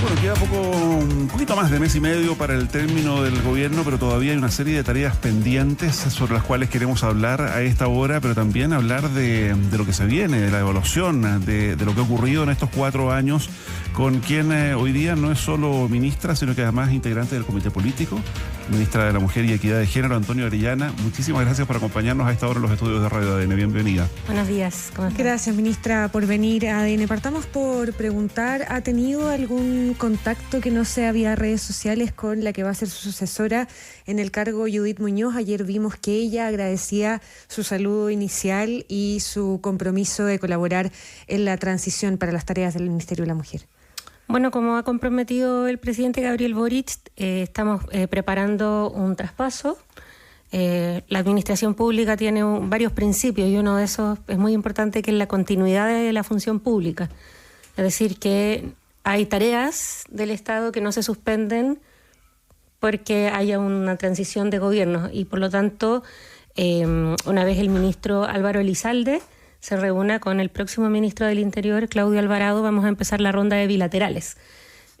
Bueno, queda un poquito más de mes y medio para el término del gobierno, pero todavía hay una serie de tareas pendientes sobre las cuales queremos hablar a esta hora, pero también hablar de lo que se viene, de la evaluación, de lo que ha ocurrido en estos 4 años, con quien hoy día no es solo ministra, sino que además es integrante del Comité Político, ministra de la Mujer y Equidad de Género, Antonio Orellana. Muchísimas gracias por acompañarnos a esta hora en los estudios de Radio ADN. Bienvenida. Buenos días. ¿Cómo estás? Gracias, ministra, por venir a ADN. Partamos por preguntar, ¿ha tenido algún contacto que no sea vía redes sociales con la que va a ser su sucesora en el cargo, Judith Muñoz? Ayer vimos que ella agradecía su saludo inicial y su compromiso de colaborar en la transición para las tareas del Ministerio de la Mujer. Bueno, como ha comprometido el presidente Gabriel Boric, estamos preparando un traspaso. La administración pública tiene varios principios y uno de esos es muy importante, que es la continuidad de la función pública. Es decir, que hay tareas del Estado que no se suspenden porque haya una transición de gobierno y por lo tanto, una vez el ministro Álvaro Elizalde se reúna con el próximo ministro del Interior, Claudio Alvarado, vamos a empezar la ronda de bilaterales.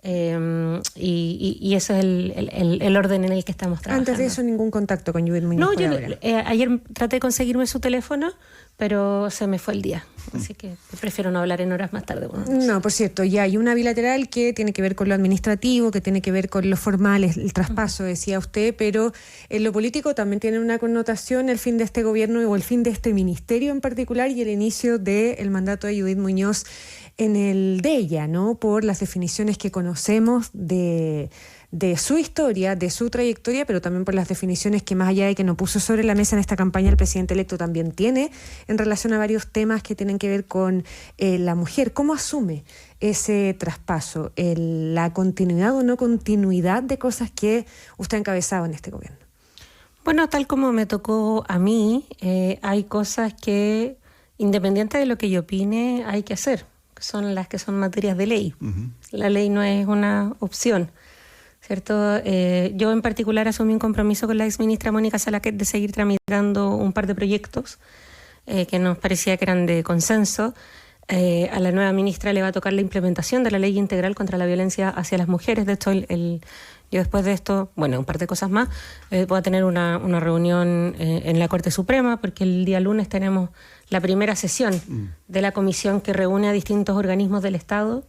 Y eso es el orden en el que estamos trabajando. Antes de eso, ningún contacto con Judith Muñoz. No, yo ayer traté de conseguirme su teléfono, pero se me fue el día. Así que prefiero no hablar en horas más tarde. No, por cierto, ya hay una bilateral que tiene que ver con lo administrativo, que tiene que ver con lo formal, el traspaso, decía usted, pero en lo político también tiene una connotación el fin de este gobierno o el fin de este ministerio en particular y el inicio del mandato de Judith Muñoz en el de ella, ¿no? Por las definiciones que conocemos de su historia, de su trayectoria, pero también por las definiciones que, más allá de que no puso sobre la mesa en esta campaña, el presidente electo también tiene en relación a varios temas que tienen que ver con la mujer. ¿Cómo asume ese traspaso, la continuidad o no continuidad de cosas que usted ha encabezado en este gobierno? Bueno, tal como me tocó a mí, hay cosas que, independiente de lo que yo opine, hay que hacer, que son las que son materias de ley. Uh-huh. La ley no es una opción, ¿cierto? Yo en particular asumí un compromiso con la exministra Mónica Salaquet de seguir tramitando un par de proyectos que nos parecía que eran de consenso. A la nueva ministra le va a tocar la implementación de la ley integral contra la violencia hacia las mujeres. De hecho, yo después de esto, bueno, un par de cosas más, voy a tener una reunión en la Corte Suprema, porque el día lunes tenemos la primera sesión de la comisión que reúne a distintos organismos del Estado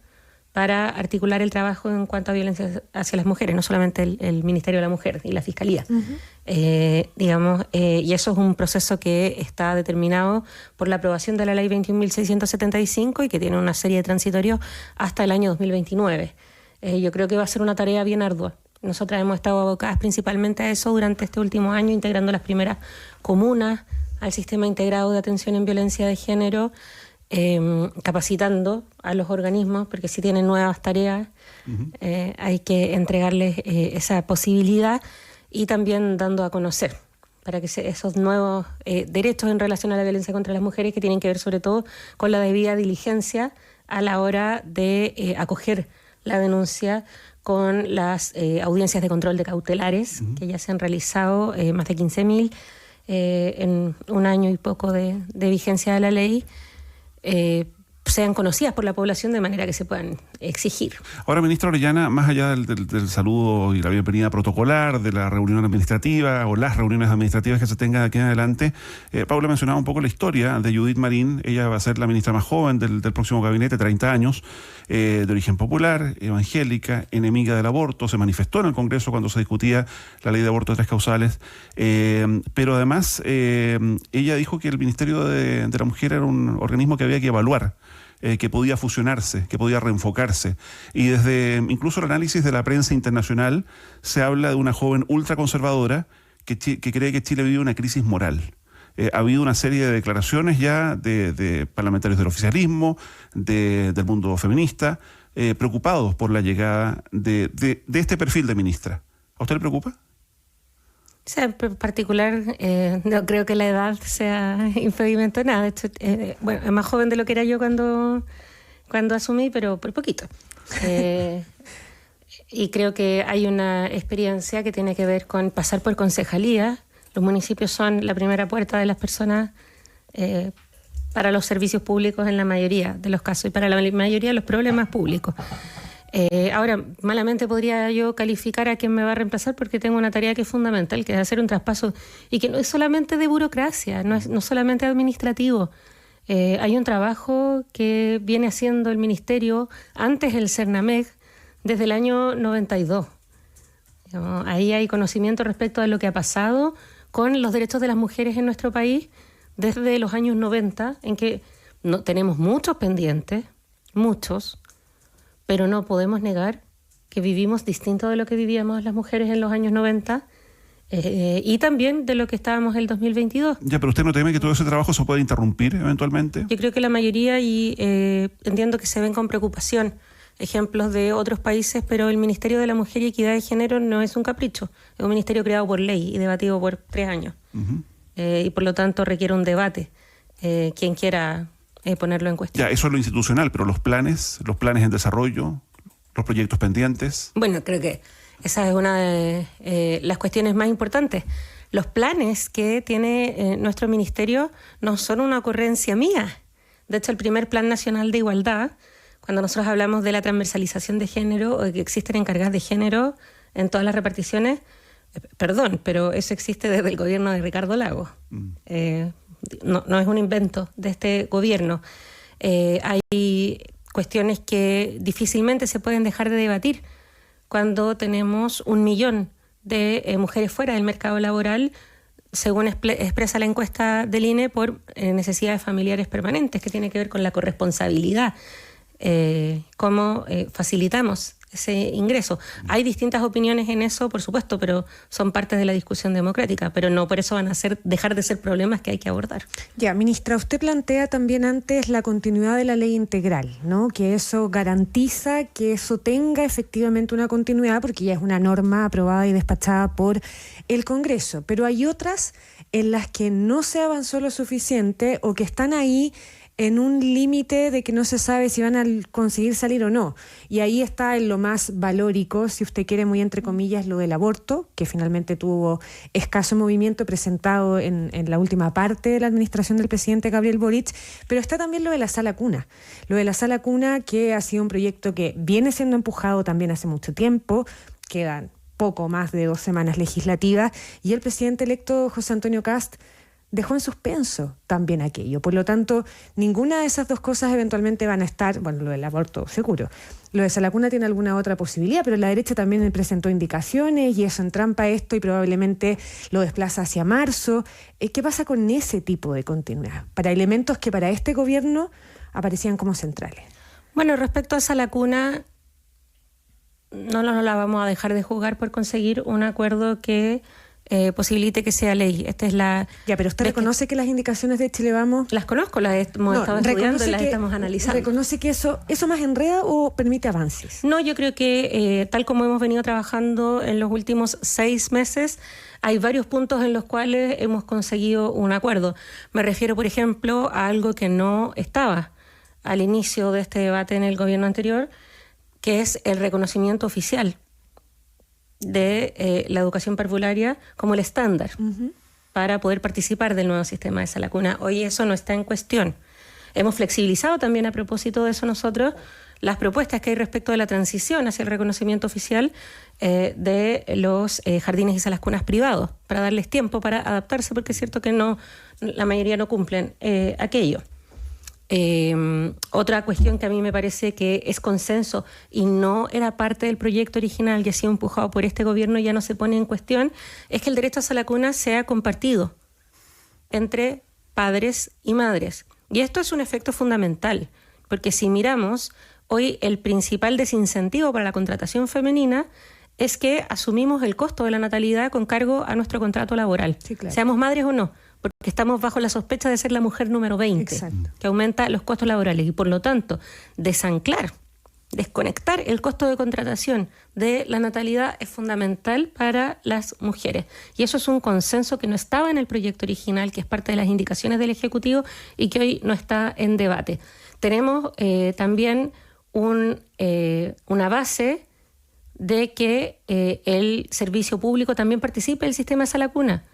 para articular el trabajo en cuanto a violencia hacia las mujeres, no solamente el Ministerio de la Mujer y la Fiscalía. Uh-huh. Y eso es un proceso que está determinado por la aprobación de la Ley 21.675 y que tiene una serie de transitorios hasta el año 2029. Yo creo que va a ser una tarea bien ardua. Nosotras hemos estado abocadas principalmente a eso durante este último año, integrando las primeras comunas al sistema integrado de atención en violencia de género, capacitando a los organismos, porque si tienen nuevas tareas, uh-huh, hay que entregarles esa posibilidad y también dando a conocer para que esos nuevos derechos en relación a la violencia contra las mujeres, que tienen que ver sobre todo con la debida diligencia a la hora de acoger la denuncia, con las audiencias de control de cautelares, uh-huh, que ya se han realizado, más de 15.000 en un año y poco de vigencia de la ley, sean conocidas por la población de manera que se puedan exigir. Ahora, ministra Orellana, más allá del saludo y la bienvenida protocolar, de la reunión administrativa o las reuniones administrativas que se tengan de aquí en adelante, Paula mencionaba un poco la historia de Judith Marín. Ella va a ser la ministra más joven del próximo gabinete, 30 años, de origen popular, evangélica, enemiga del aborto. Se manifestó en el Congreso cuando se discutía la ley de aborto de 3 causales, pero además ella dijo que el Ministerio de la Mujer era un organismo que había que evaluar, que podía fusionarse, que podía reenfocarse. Y desde incluso el análisis de la prensa internacional se habla de una joven ultraconservadora que cree que Chile vive una crisis moral. Ha habido una serie de declaraciones ya de parlamentarios del oficialismo, del mundo feminista, preocupados por la llegada de este perfil de ministra. ¿A usted le preocupa? O sea, en particular, no creo que la edad sea impedimento nada. De hecho, bueno, es más joven de lo que era yo cuando asumí, pero por poquito. Y creo que hay una experiencia que tiene que ver con pasar por concejalía. Los municipios son la primera puerta de las personas para los servicios públicos en la mayoría de los casos y para la mayoría de los problemas públicos. Ahora, malamente podría yo calificar a quien me va a reemplazar porque tengo una tarea que es fundamental, que es hacer un traspaso y que no es solamente de burocracia, no solamente administrativo. Hay un trabajo que viene haciendo el Ministerio, antes el CERNAMEG, desde el año 92. Ahí hay conocimiento respecto a lo que ha pasado con los derechos de las mujeres en nuestro país desde los años 90, en que tenemos muchos pendientes, muchos, pero no podemos negar que vivimos distinto de lo que vivíamos las mujeres en los años 90 y también de lo que estábamos en el 2022. Ya, pero ¿usted no teme que todo ese trabajo se pueda interrumpir eventualmente? Yo creo que la mayoría, y entiendo que se ven con preocupación ejemplos de otros países, pero el Ministerio de la Mujer y Equidad de Género no es un capricho, es un ministerio creado por ley y debatido por 3 años. Y por lo tanto requiere un debate, quien quiera ponerlo en cuestión. Ya, eso es lo institucional, pero los planes en desarrollo, los proyectos pendientes. Bueno, creo que esa es una de las cuestiones más importantes. Los planes que tiene nuestro ministerio no son una ocurrencia mía. De hecho, el primer Plan Nacional de Igualdad, cuando nosotros hablamos de la transversalización de género o de que existen encargadas de género en todas las reparticiones, pero eso existe desde el gobierno de Ricardo Lagos. No es un invento de este gobierno. Hay cuestiones que difícilmente se pueden dejar de debatir cuando tenemos 1 millón de mujeres fuera del mercado laboral, según expresa la encuesta del INE, por necesidades familiares permanentes, que tiene que ver con la corresponsabilidad, cómo facilitamos ese ingreso. Hay distintas opiniones en eso, por supuesto, pero son parte de la discusión democrática, pero no por eso van a dejar de ser problemas que hay que abordar. Ya, ministra, usted plantea también antes la continuidad de la ley integral, ¿no? Que eso garantiza que eso tenga efectivamente una continuidad porque ya es una norma aprobada y despachada por el Congreso, pero hay otras en las que no se avanzó lo suficiente o que están ahí en un límite de que no se sabe si van a conseguir salir o no. Y ahí está en lo más valórico, si usted quiere, muy entre comillas, lo del aborto, que finalmente tuvo escaso movimiento presentado en la última parte de la administración del presidente Gabriel Boric, pero está también lo de la sala cuna. Lo de la sala cuna, que ha sido un proyecto que viene siendo empujado también hace mucho tiempo, quedan poco más de 2 semanas legislativas, y el presidente electo José Antonio Kast dejó en suspenso también aquello. Por lo tanto, ninguna de esas dos cosas eventualmente van a estar, bueno, lo del aborto seguro. Lo de Sala Cuna tiene alguna otra posibilidad, pero la derecha también presentó indicaciones y eso entrampa esto y probablemente lo desplaza hacia marzo. ¿Qué pasa con ese tipo de continuidad? Para elementos que para este gobierno aparecían como centrales. Bueno, respecto a Sala Cuna, no la vamos a dejar de jugar por conseguir un acuerdo que posibilite que sea ley. Esta es la... Ya, pero ¿usted reconoce que las indicaciones de Chile Vamos...? Las conozco, las hemos estado estudiando y las estamos analizando. ¿Reconoce que eso más enreda o permite avances? No, yo creo que tal como hemos venido trabajando en los últimos 6 meses, hay varios puntos en los cuales hemos conseguido un acuerdo. Me refiero, por ejemplo, a algo que no estaba al inicio de este debate en el gobierno anterior, que es el reconocimiento oficial de la educación parvularia como el estándar para poder participar del nuevo sistema de Sala Cuna. Hoy eso no está en cuestión. Hemos flexibilizado también a propósito de eso nosotros las propuestas que hay respecto de la transición hacia el reconocimiento oficial de los jardines y salas cunas privados, para darles tiempo para adaptarse, porque es cierto que la mayoría no cumplen aquello. Otra cuestión que a mí me parece que es consenso y no era parte del proyecto original y ha sido empujado por este gobierno y ya no se pone en cuestión, es que el derecho a Sala Cuna sea compartido entre padres y madres. Y esto es un efecto fundamental, porque si miramos, hoy el principal desincentivo para la contratación femenina es que asumimos el costo de la natalidad con cargo a nuestro contrato laboral, sí, claro. Seamos madres o no, porque estamos bajo la sospecha de ser la mujer número 20, exacto, que aumenta los costos laborales y por lo tanto desconectar el costo de contratación de la natalidad es fundamental para las mujeres. Y eso es un consenso que no estaba en el proyecto original, que es parte de las indicaciones del Ejecutivo y que hoy no está en debate. Tenemos también una base de que el servicio público también participe del sistema de Sala Cuna.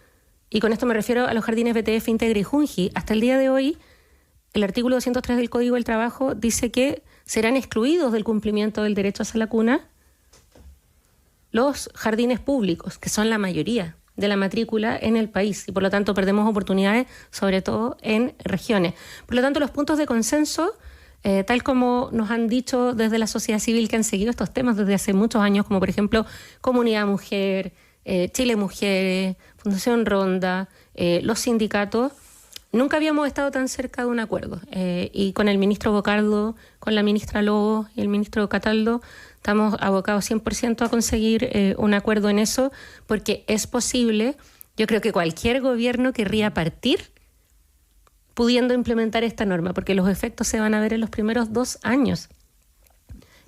Y con esto me refiero a los jardines BTF, Integra y Junji. Hasta el día de hoy, el artículo 203 del Código del Trabajo dice que serán excluidos del cumplimiento del derecho a la cuna los jardines públicos, que son la mayoría de la matrícula en el país, y por lo tanto perdemos oportunidades, sobre todo en regiones. Por lo tanto, los puntos de consenso, tal como nos han dicho desde la sociedad civil que han seguido estos temas desde hace muchos años, como por ejemplo Comunidad Mujer, Chile Mujeres, Fundación Ronda, los sindicatos, nunca habíamos estado tan cerca de un acuerdo. Y con el ministro Bocardo, con la ministra Lobos y el ministro Cataldo, estamos abocados 100% a conseguir un acuerdo en eso, porque es posible. Yo creo que cualquier gobierno querría partir pudiendo implementar esta norma, porque los efectos se van a ver en los primeros 2 años.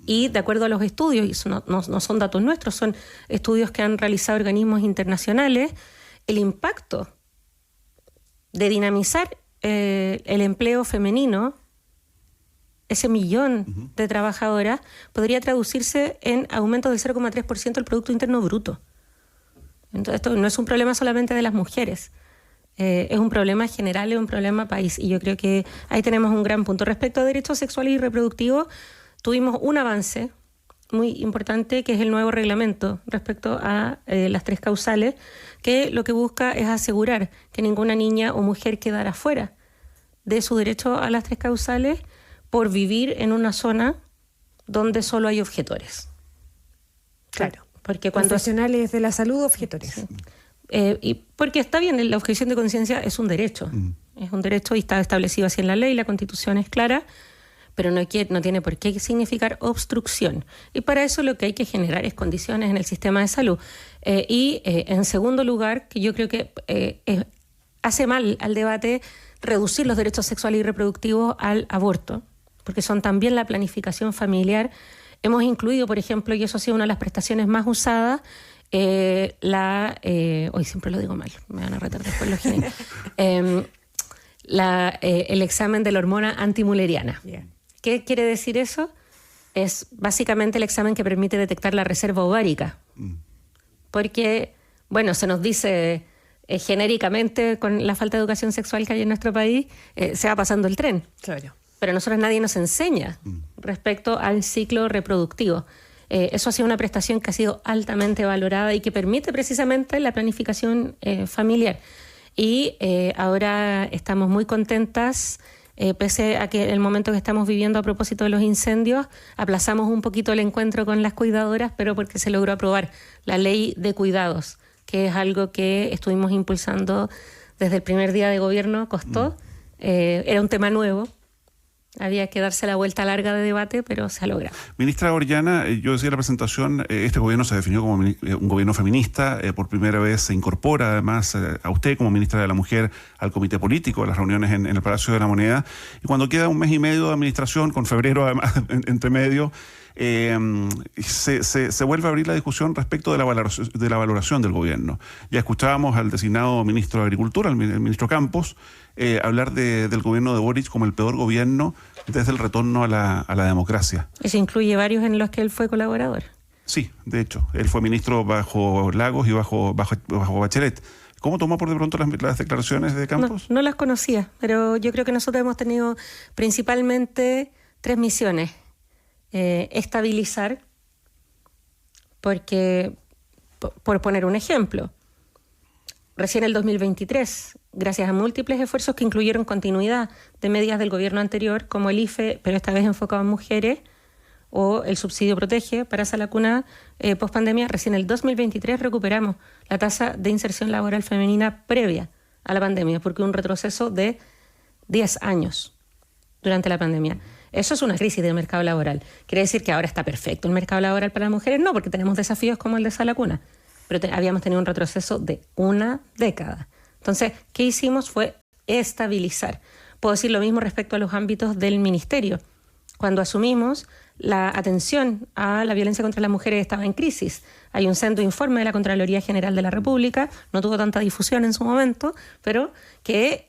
Y de acuerdo a los estudios, y eso no son datos nuestros, son estudios que han realizado organismos internacionales, el impacto de dinamizar el empleo femenino, ese millón de trabajadoras, podría traducirse en aumento del 0,3% del Producto Interno Bruto. Entonces, esto no es un problema solamente de las mujeres, es un problema general, es un problema país, y yo creo que ahí tenemos un gran punto. Respecto a derechos sexuales y reproductivos, tuvimos un avance muy importante, que es el nuevo reglamento respecto a las 3 causales, que lo que busca es asegurar que ninguna niña o mujer quedara fuera de su derecho a las 3 causales por vivir en una zona donde solo hay objetores. Claro, porque cuando profesionales de la salud, objetores. Sí. Y porque está bien, la objeción de conciencia es un derecho. Es un derecho y está establecido así en la ley, la Constitución es clara, pero no tiene por qué significar obstrucción. Y para eso lo que hay que generar es condiciones en el sistema de salud. En segundo lugar, que yo creo que hace mal al debate reducir los derechos sexuales y reproductivos al aborto, porque son también la planificación familiar. Hemos incluido, por ejemplo, y eso ha sido una de las prestaciones más usadas, hoy siempre lo digo mal, me van a retar después los ginecólogos, el examen de la hormona antimuleriana. Yeah. ¿Qué quiere decir eso? Es básicamente el examen que permite detectar la reserva ovárica. Porque, bueno, se nos dice genéricamente, con la falta de educación sexual que hay en nuestro país, se va pasando el tren. Claro. Pero a nosotros nadie nos enseña respecto al ciclo reproductivo. Eso ha sido una prestación que ha sido altamente valorada y que permite precisamente la planificación familiar. Y ahora estamos muy contentas, pese a que el momento que estamos viviendo a propósito de los incendios, aplazamos un poquito el encuentro con las cuidadoras, pero porque se logró aprobar la ley de cuidados, que es algo que estuvimos impulsando desde el primer día de gobierno. Costó, era un tema nuevo, había que darse la vuelta larga de debate, pero se ha logrado. Ministra Orellana, yo decía en la presentación, este gobierno se definió como un gobierno feminista, por primera vez se incorpora además a usted como ministra de la Mujer al comité político, a las reuniones en el Palacio de la Moneda, y cuando queda 1 mes y medio de administración, con febrero además entre medio, se vuelve a abrir la discusión respecto de la valoración del gobierno. Ya escuchábamos al designado ministro de Agricultura, el ministro Campos, hablar del gobierno de Boric como el peor gobierno desde el retorno a la democracia. Eso incluye varios en los que él fue colaborador. Sí, de hecho, él fue ministro bajo Lagos y bajo Bachelet. ¿Cómo tomó por de pronto las declaraciones de Campos? No las conocía, pero yo creo que nosotros hemos tenido principalmente 3 misiones. Estabilizar, porque, por poner un ejemplo, recién el 2023, gracias a múltiples esfuerzos que incluyeron continuidad de medidas del gobierno anterior, como el IFE, pero esta vez enfocado en mujeres, o el subsidio Protege para esa lacuna post-pandemia, recién el 2023 recuperamos la tasa de inserción laboral femenina previa a la pandemia, porque hubo un retroceso de 10 años durante la pandemia. Eso es una crisis del mercado laboral. ¿Quiere decir que ahora está perfecto el mercado laboral para las mujeres? No, porque tenemos desafíos como el de esa lacuna. Pero habíamos tenido un retroceso de 1 década. Entonces, ¿qué hicimos? Fue estabilizar. Puedo decir lo mismo respecto a los ámbitos del ministerio. Cuando asumimos, la atención a la violencia contra las mujeres estaba en crisis. Hay un sendo informe de la Contraloría General de la República, no tuvo tanta difusión en su momento, pero que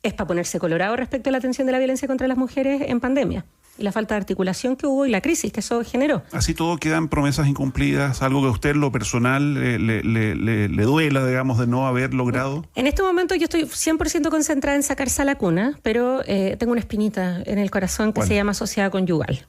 es para ponerse colorado respecto a la atención de la violencia contra las mujeres en pandemia. y la falta de articulación que hubo y la crisis que eso generó. Así todo quedan promesas incumplidas, algo que a usted en lo personal le duela, digamos, de no haber logrado. En este momento yo estoy 100% concentrada en sacar a la cuna, pero tengo una espinita en el corazón que se llama sociedad conyugal.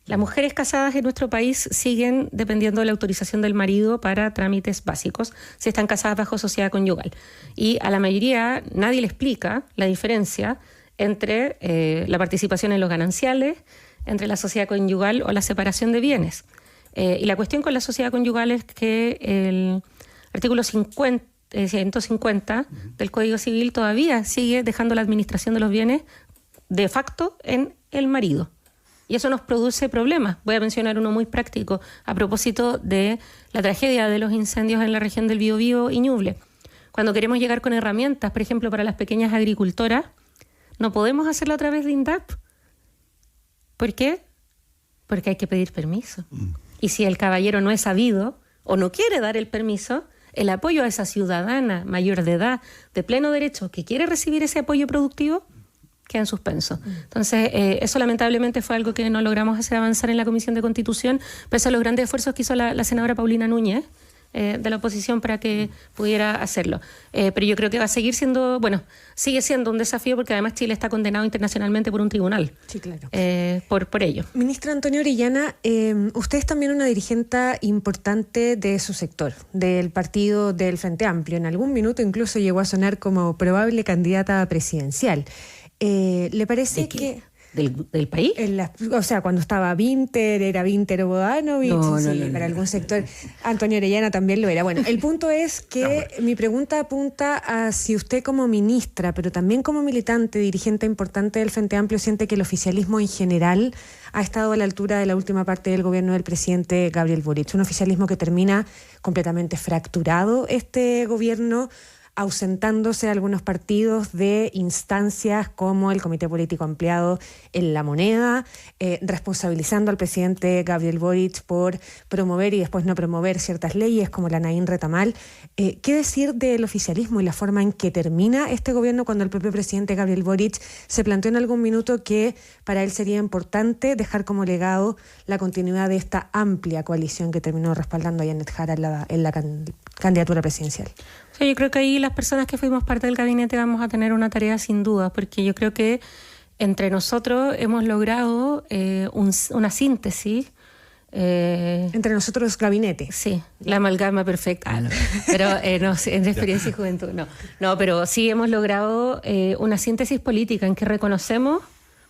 Las mujeres casadas en nuestro país siguen dependiendo de la autorización del marido para trámites básicos si están casadas bajo sociedad conyugal. Y a la mayoría nadie le explica la diferencia entre la participación en los gananciales, entre la sociedad conyugal o la separación de bienes. Y la cuestión con la sociedad conyugal es que el artículo 150 del Código Civil todavía sigue dejando la administración de los bienes de facto en el marido. Y eso nos produce problemas. Voy a mencionar uno muy práctico a propósito de la tragedia de los incendios en la región del Biobío y Ñuble. Cuando queremos llegar con herramientas, por ejemplo, para las pequeñas agricultoras, no podemos hacerlo a través de INDAP. ¿Por qué? Porque hay que pedir permiso. Y si el caballero no es sabido o no quiere dar el permiso, el apoyo a esa ciudadana mayor de edad, de pleno derecho, que quiere recibir ese apoyo productivo, queda en suspenso. Entonces, eso lamentablemente fue algo que no logramos hacer avanzar en la Comisión de Constitución, pese a los grandes esfuerzos que hizo la senadora Paulina Núñez, de la oposición, para que pudiera hacerlo. Pero yo creo que va a seguir siendo, sigue siendo un desafío, porque además Chile está condenado internacionalmente por un tribunal. Sí, claro. Por ello. Ministra Antonia Orellana, usted es también una dirigente importante de su sector, del partido del Frente Amplio. En algún minuto incluso llegó a sonar como probable candidata presidencial. ¿Le parece que ¿Del país? O sea, cuando estaba Vinter, era Vinter o Bodanovich, no, para algún sector. Antonio Orellana también lo era. Bueno, el punto es que mi pregunta apunta a si usted como ministra, pero también como militante, dirigente importante del Frente Amplio, siente que el oficialismo en general ha estado a la altura de la última parte del gobierno del presidente Gabriel Boric. Un oficialismo que termina completamente fracturado este gobierno, ausentándose algunos partidos de instancias como el Comité Político Ampliado en La Moneda, responsabilizando al presidente Gabriel Boric por promover y después no promover ciertas leyes como la Naín Retamal. ¿Qué decir del oficialismo y la forma en que termina este gobierno, cuando el propio presidente Gabriel Boric se planteó en algún minuto que para él sería importante dejar como legado la continuidad de esta amplia coalición que terminó respaldando a Janet Jara en la candidatura presidencial? Sí, yo creo que ahí las personas que fuimos parte del gabinete vamos a tener una tarea sin duda, porque yo creo que entre nosotros hemos logrado una síntesis. Entre nosotros, gabinete. Sí, la amalgama perfecta. Pero no, en experiencia y juventud, no, pero sí hemos logrado una síntesis política en que reconocemos,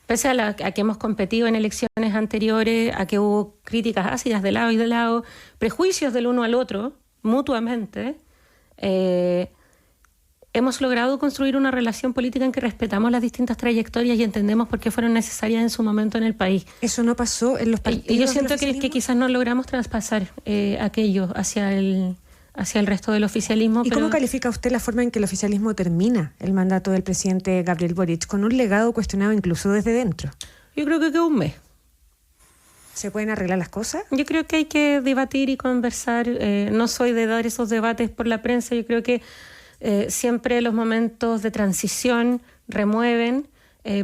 pese a que hemos competido en elecciones anteriores, a que hubo críticas ácidas de lado y de lado, prejuicios del uno al otro, mutuamente, hemos logrado construir una relación política en que respetamos las distintas trayectorias y entendemos por qué fueron necesarias en su momento en el país. ¿Eso no pasó en los partidos? Y yo siento que quizás no logramos traspasar aquello hacia el resto del oficialismo. ¿Y cómo califica usted la forma en que el oficialismo termina el mandato del presidente Gabriel Boric, con un legado cuestionado incluso desde dentro? Yo creo que queda un mes. ¿Se pueden arreglar las cosas? Yo creo que hay que debatir y conversar. No soy de dar esos debates por la prensa. Yo creo que siempre los momentos de transición remueven,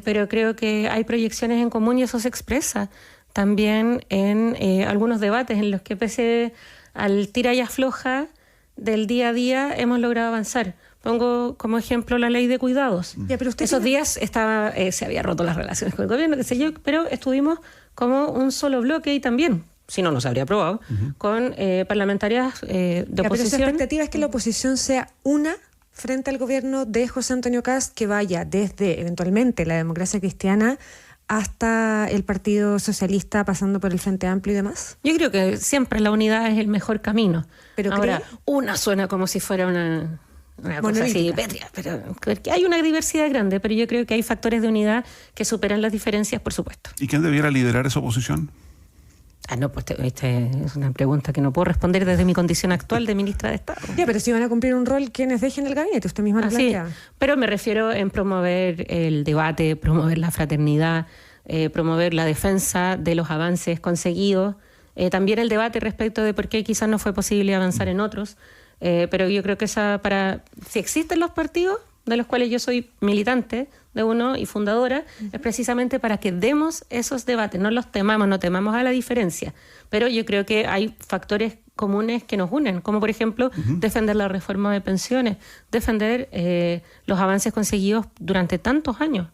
pero creo que hay proyecciones en común y eso se expresa también en algunos debates en los que, pese al tira y afloja del día a día, hemos logrado avanzar. Pongo como ejemplo la ley de cuidados. Ya, pero esos días se había roto las relaciones con el gobierno, qué sé yo, pero estuvimos como un solo bloque y también, si no, no se habría aprobado, con parlamentarias de oposición. Pero su expectativa es que la oposición sea una frente al gobierno de José Antonio Kast, que vaya desde eventualmente la Democracia Cristiana hasta el Partido Socialista, pasando por el Frente Amplio y demás. Yo creo que siempre la unidad es el mejor camino. Pero ahora, una suena como si fuera una cosa así pétrea, pero hay una diversidad grande, pero yo creo que hay factores de unidad que superan las diferencias, por supuesto. ¿Y quién debiera liderar esa oposición? No, pues esta es una pregunta que no puedo responder desde mi condición actual de ministra de Estado. Ya, pero si van a cumplir un rol, ¿quiénes dejen el gabinete? Usted misma lo plantea. Sí, pero me refiero en promover el debate, promover la fraternidad, promover la defensa de los avances conseguidos, también el debate respecto de por qué quizás no fue posible avanzar en otros, pero yo creo que si existen los partidos, de los cuales yo soy militante de uno y fundadora, es precisamente para que demos esos debates, no los temamos, no temamos a la diferencia, pero yo creo que hay factores comunes que nos unen, como por ejemplo defender la reforma de pensiones, defender los avances conseguidos durante tantos años,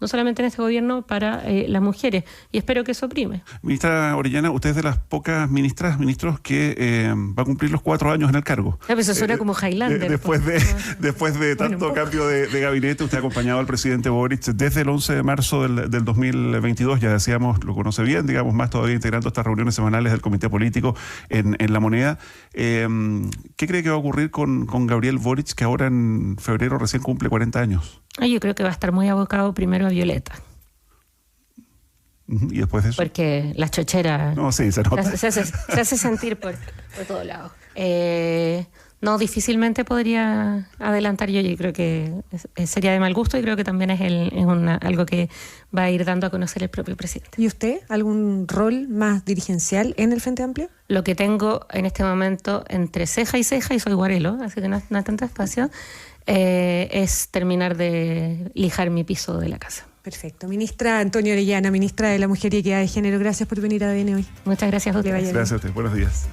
no solamente en este gobierno, para las mujeres. Y espero que eso prime. Ministra Orellana, usted es de las pocas ministros que va a cumplir los 4 años en el cargo. Eso suena como Highlander. Después de tanto cambio de gabinete, usted ha acompañado al presidente Boric desde el 11 de marzo del 2022, ya decíamos, lo conoce bien, digamos, más todavía integrando estas reuniones semanales del Comité Político en La Moneda. ¿Qué cree que va a ocurrir con Gabriel Boric, que ahora en febrero recién cumple 40 años? Yo creo que va a estar muy abocado primero a Violeta. ¿Y después de eso? Porque la chochera no, sí, se nota. Se hace sentir por todos lados. No, difícilmente podría adelantar yo creo que sería de mal gusto y creo que también es algo que va a ir dando a conocer el propio presidente. ¿Y usted? ¿Algún rol más dirigencial en el Frente Amplio? Lo que tengo en este momento entre ceja y ceja, y soy guarelo, así que no hay tanto espacio, es terminar de lijar mi piso de la casa. Perfecto. Ministra Antonia Orellana, ministra de la Mujer y Equidad de Género, gracias por venir a ADN hoy. Muchas gracias a ustedes. Gracias a usted. Buenos días.